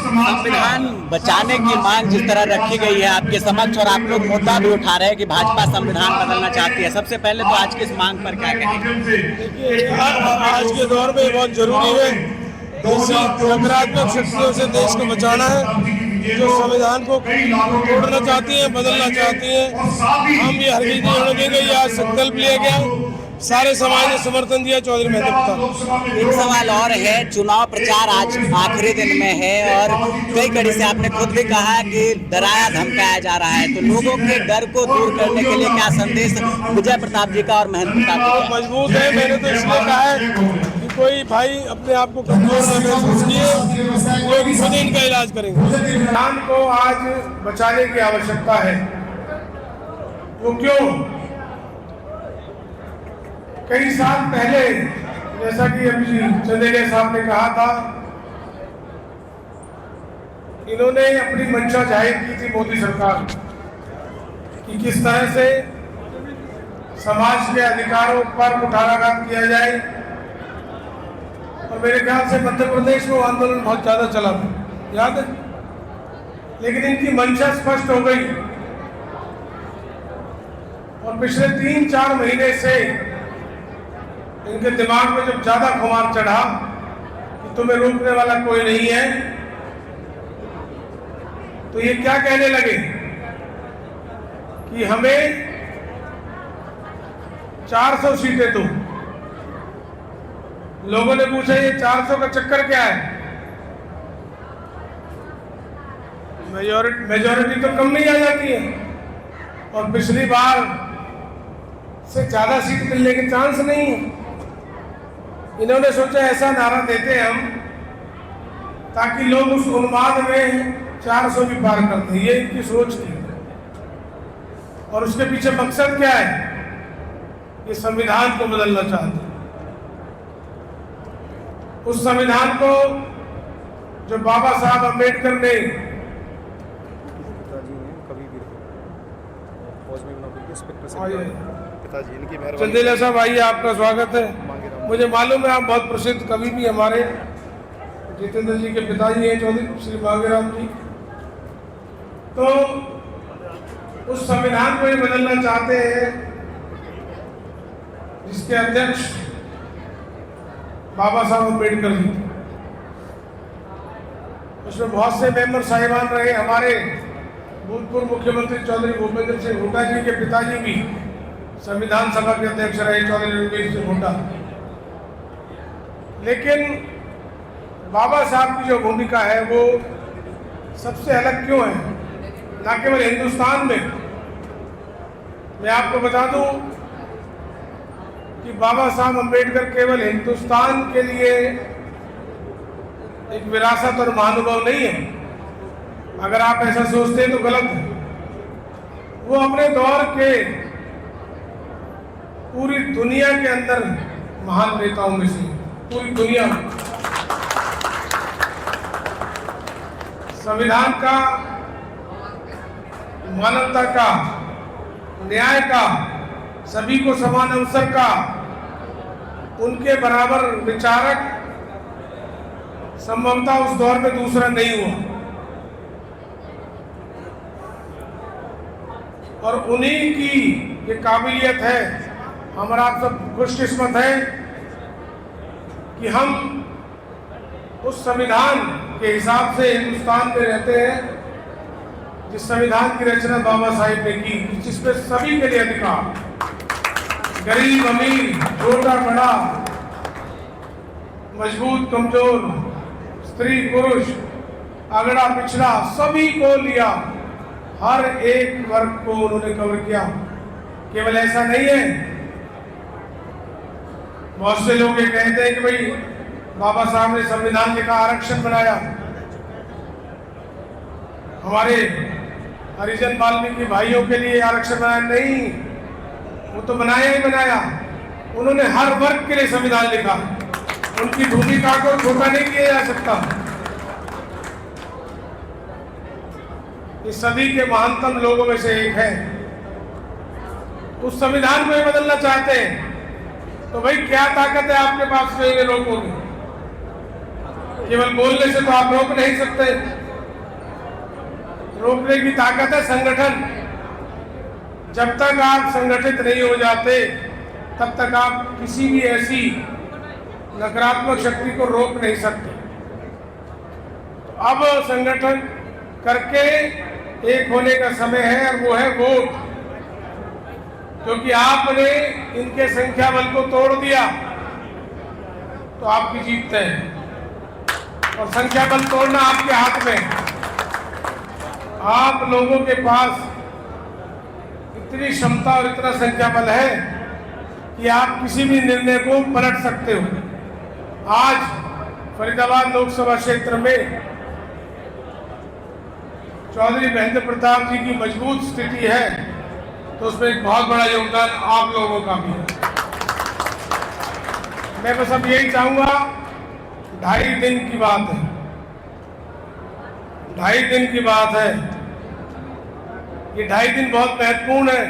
संविधान बचाने की मांग जिस तरह रखी गई है आपके समक्ष और आप लोग मुद्दा भी उठा रहे हैं कि भाजपा संविधान बदलना चाहती है, सबसे पहले तो आज की इस मांग पर क्या कहेंगे? देखिए, आज के दौर में बहुत जरूरी है ऐसी नकारात्मक शक्तियों से देश को बचाना है जो संविधान को तोड़ना चाहती हैं, बदलना चाहती हैं। हम ये हरगिज नहीं होने देंगे। ये आज संकल्प लिया गया, सारे समाज ने समर्थन दिया चौधरी महेंद्र प्रताप। एक सवाल और है, चुनाव प्रचार आज आखिरी दिन में है और कई कड़ी से आपने खुद भी कहा कि डराया धमकाया जा रहा है, तो लोगों के डर को दूर करने के लिए क्या संदेश विजय प्रताप जी का और महेंद्र प्रताप जी का? मजबूत है। मैंने तो इसलिए कहा है कि कोई भाई अपने आप को कमजोर न महसूस किए, लोग खुद इनका इलाज करेंगे। संविधान को आज बचाने की आवश्यकता है। वो क्यों? कई साल पहले, जैसा कि अभी चंदेलिया साहब ने कहा था, इन्होंने अपनी मंशा जाहिर की थी मोदी सरकार कि किस तरह से समाज के अधिकारों पर कुठाराघात किया जाए। और मेरे ख्याल से मध्य प्रदेश में आंदोलन बहुत ज्यादा चला था, याद है। लेकिन इनकी मंशा स्पष्ट हो गई और पिछले 3-4 महीने से इनके दिमाग में जब ज्यादा खुमार चढ़ा कि तुम्हें रोकने वाला कोई नहीं है, तो ये क्या कहने लगे कि हमें 400 सीटें दो। लोगों ने पूछा ये 400 का चक्कर क्या है? मेजॉरिटी तो कम नहीं आ जाती है और पिछली बार से ज्यादा सीट मिलने के चांस नहीं है। इन्होंने सोचा ऐसा नारा देते हम ताकि लोग उस उन्माद में 400 भी पार कर दें। ये इनकी सोच थी और उसके पीछे मकसद क्या है? ये संविधान को बदलना चाहते हैं। उस संविधान को जो बाबा साहब अम्बेडकर ने चंदेलिया साहब आइए, आपका स्वागत है। मुझे मालूम है आप बहुत प्रसिद्ध कवि भी हमारे जितेंद्र जी के पिताजी हैं, चौधरी श्री मांगेराम जी। तो उस संविधान को ये बदलना चाहते हैं जिसके अध्यक्ष बाबा साहब अम्बेडकर जी थे। उसमें बहुत से मेंबर साहिबान रहे। हमारे भूतपूर्व मुख्यमंत्री चौधरी भूपेंद्र सिंह हुड्डा जी के पिताजी भी संविधान सभा के अध्यक्ष रहे, चौधरी रणवीर सिंह हुड्डा। लेकिन बाबा साहब की जो भूमिका है वो सबसे अलग क्यों है? न केवल हिंदुस्तान में, मैं आपको बता दूं कि बाबा साहब अम्बेडकर केवल हिंदुस्तान के लिए एक विरासत और महानुभव नहीं है। अगर आप ऐसा सोचते हैं तो गलत है। वो अपने दौर के पूरी दुनिया के अंदर महान नेताओं में से, पूरी दुनिया में संविधान का, मानवता का, न्याय का, सभी को समान अवसर का, उनके बराबर विचारक संभवतः उस दौर में दूसरा नहीं हुआ। और उन्हीं की ये काबिलियत है। हमारा आप सब खुशकिस्मत है कि हम उस संविधान के हिसाब से हिंदुस्तान में रहते हैं जिस संविधान की रचना बाबा साहिब ने की, जिसमें सभी के लिए अधिकार, गरीब अमीर, छोटा बड़ा, मजबूत कमजोर, स्त्री पुरुष, अगड़ा पिछड़ा, सभी को लिया। हर एक वर्ग को उन्होंने कवर किया। केवल ऐसा नहीं है, बहुत से लोग ये कहते हैं कि भाई बाबा साहब ने संविधान लिखा, आरक्षण बनाया। हमारे हरिजन वाल्मीकि भाइयों के लिए आरक्षण बनाया नहीं, वो तो बनाया ही बनाया। उन्होंने हर वर्ग के लिए संविधान लिखा। उनकी भूमिका को छोटा नहीं किया जा सकता। इस सदी के महानतम लोगों में से एक है। उस संविधान को बदलना चाहते हैं तो भाई क्या ताकत है आपके पास जो ये रोकोगे? केवल बोलने से तो आप रोक नहीं सकते। रोकने की ताकत है संगठन। जब तक आप संगठित नहीं हो जाते तब तक आप किसी भी ऐसी नकारात्मक शक्ति को रोक नहीं सकते। तो अब संगठन करके एक होने का समय है और वो है वोट, क्योंकि आपने इनके संख्या बल को तोड़ दिया तो आपकी जीत तय है और संख्या बल तोड़ना आपके हाथ में है। आप लोगों के पास इतनी क्षमता और इतना संख्या बल है कि आप किसी भी निर्णय को पलट सकते हो। आज फरीदाबाद लोकसभा क्षेत्र में चौधरी महेंद्र प्रताप जी की मजबूत स्थिति है, तो उसमें एक बहुत बड़ा योगदान आप लोगों का भी है। मैं बस अब यही चाहूंगा, 2.5 दिन की बात है, 2.5 दिन की बात है। ये 2.5 दिन बहुत महत्वपूर्ण है।